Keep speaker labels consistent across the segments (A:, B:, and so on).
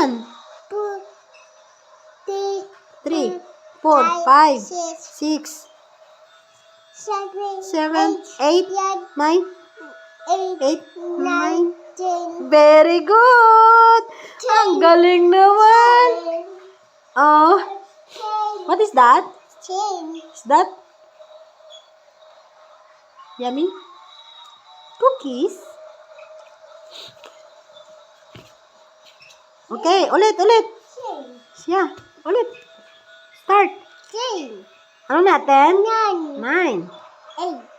A: 1, 3, 4, 5, 6, 7, 8, 9, 9. Very good! Ang galing naman! Oh, what is that? Is that yummy? Cookies? Okay, ulit. Yeah, ulit. Start. Ano natin? 9,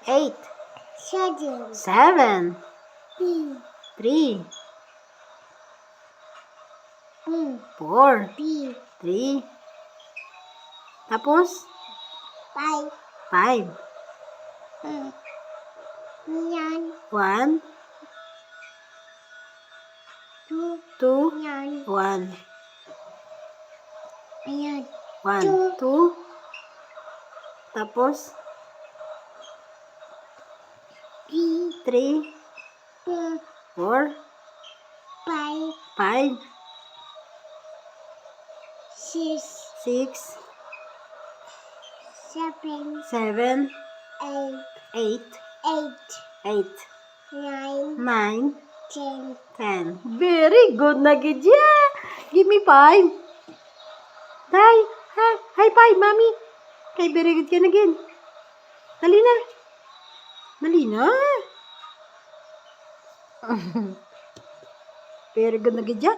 A: 8, 7, 3, 4, 3, tapos 5, 1, 2, 1, 1, 2, tapos 3, 4, 5, 6, 7, 8, 9, 10. Very good na gidya. Give me 5. Day, high five, mommy. Kay very good ka na gid. Dali na. Very good na gidya.